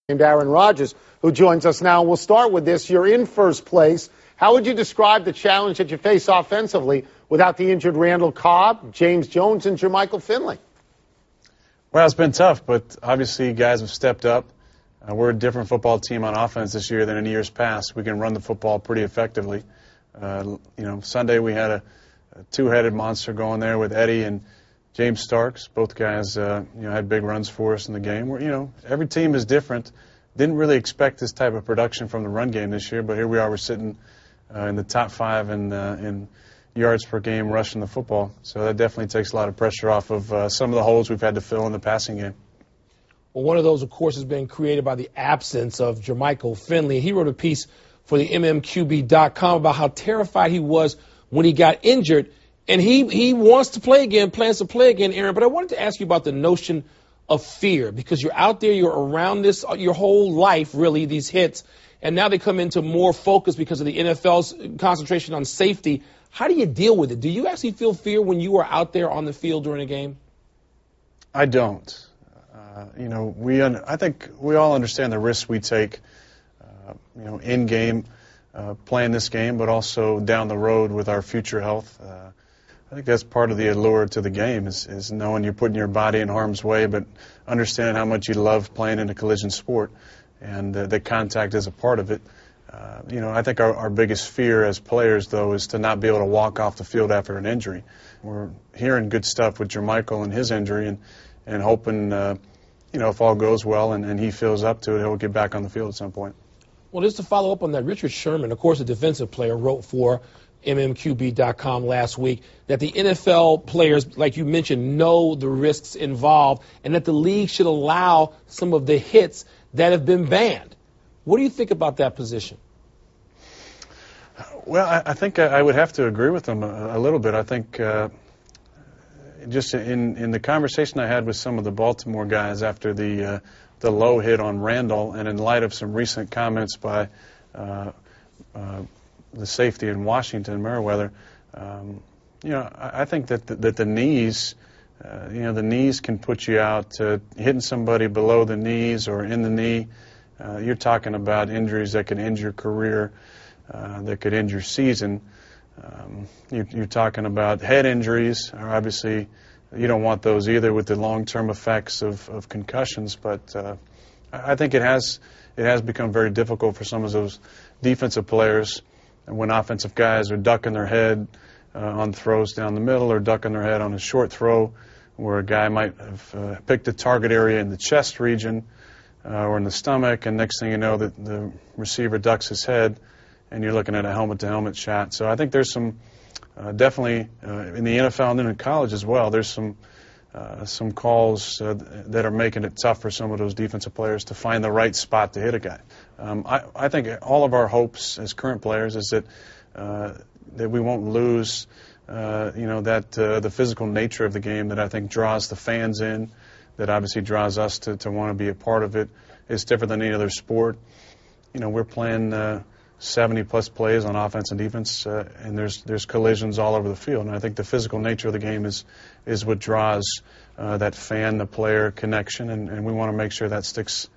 named Aaron Rodgers, who joins us now. We'll start with this. You're in first place. How would you describe the challenge that you face offensively without the injured Randall Cobb, James Jones, and Jermichael Finley? Well, it's been tough, but obviously guys have stepped up. We're a different football team on offense this year than in years past. We can run the football pretty effectively. Sunday we had a two-headed monster going there with Eddie and James Starks. Both guys, had big runs for us in the game. Every team is different. Didn't really expect this type of production from the run game this year, but here we are. We're sitting in the top 5 in yards per game rushing the football. So that definitely takes a lot of pressure off of some of the holes we've had to fill in the passing game. Well, one of those, of course, has been created by the absence of Jermichael Finley. He wrote a piece for the mmqb.com about how terrified he was when he got injured. And he wants to play again, plans to play again, Aaron. But I wanted to ask you about the notion of fear, because you're out there, you're around this your whole life, really, these hits. And now they come into more focus because of the NFL's concentration on safety. How do you deal with it? Do you actually feel fear when you are out there on the field during a game? I don't. I think we all understand the risks we take, in game, playing this game, but also down the road with our future health. I think that's part of the allure to the game is knowing you're putting your body in harm's way, but understanding how much you love playing in a collision sport, and that contact is a part of it. I think our biggest fear as players, though, is to not be able to walk off the field after an injury. We're hearing good stuff with Jermichael and his injury, and hoping, if all goes well and he feels up to it, he'll get back on the field at some point. Well, just to follow up on that, Richard Sherman, of course, a defensive player, wrote for mmqb.com last week that the NFL players, like you mentioned, know the risks involved and that the league should allow some of the hits that have been banned. What do you think about that position? Well, I think I would have to agree with them a little bit. I think just in the conversation I had with some of the Baltimore guys after the low hit on Randall, and in light of some recent comments by the safety in Washington, Merriweather, I think that the knees, the knees can put you out. Hitting somebody below the knees or in the knee, you're talking about injuries that could end your career, that could end your season. You're talking about head injuries. Obviously, you don't want those either with the long-term effects of concussions. But I think it has become very difficult for some of those defensive players when offensive guys are ducking their head on throws down the middle or ducking their head on a short throw where a guy might have picked a target area in the chest region or in the stomach, and next thing you know, the receiver ducks his head, and you're looking at a helmet-to-helmet shot. So I think there's some definitely in the NFL and then in college as well, there's some calls that are making it tough for some of those defensive players to find the right spot to hit a guy. I think all of our hopes as current players is that we won't lose, the physical nature of the game that I think draws the fans in, that obviously draws us to want to be a part of it. It's different than any other sport. We're playing 70-plus plays on offense and defense, and there's collisions all over the field. And I think the physical nature of the game is what draws that fan-to-player connection, and we want to make sure that sticks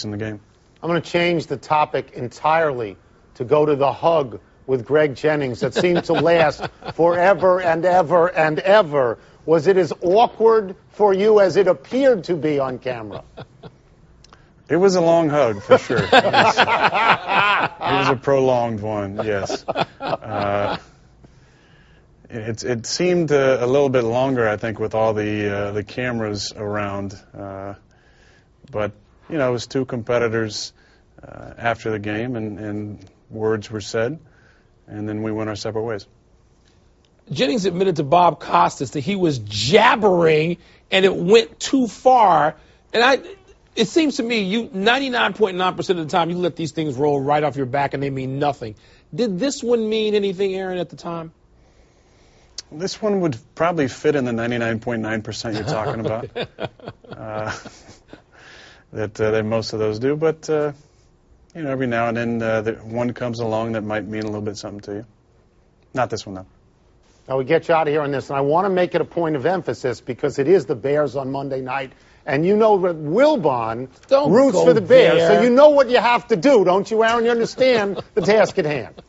in the game. I'm going to change the topic entirely to go to the hug with Greg Jennings that seemed to last forever and ever and ever. Was it as awkward for you as it appeared to be on camera? It was a long hug, for sure. It was a prolonged one, yes. It seemed a little bit longer, I think, with all the cameras around. But, it was two competitors after the game, and words were said, and then we went our separate ways. Jennings admitted to Bob Costas that he was jabbering and it went too far. And it seems to me you 99.9% of the time you let these things roll right off your back and they mean nothing. Did this one mean anything, Aaron, at the time? This one would probably fit in the 99.9% you're talking about. That most of those do. But, every now and then one comes along that might mean a little bit something to you. Not this one, though. Now, we get you out of here on this, and I want to make it a point of emphasis because it is the Bears on Monday night, And you know that Wilbon Don't roots go for the Bears, there. so you know what you have to do, don't you, Aaron? You understand the task at hand.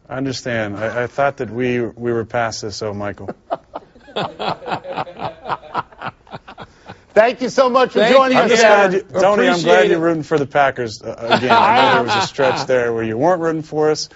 I understand. I thought that we were past this, Michael. Thank you so much for joining us, Aaron. Tony, I'm glad you're rooting for the Packers again. I know there was a stretch there where you weren't rooting for us.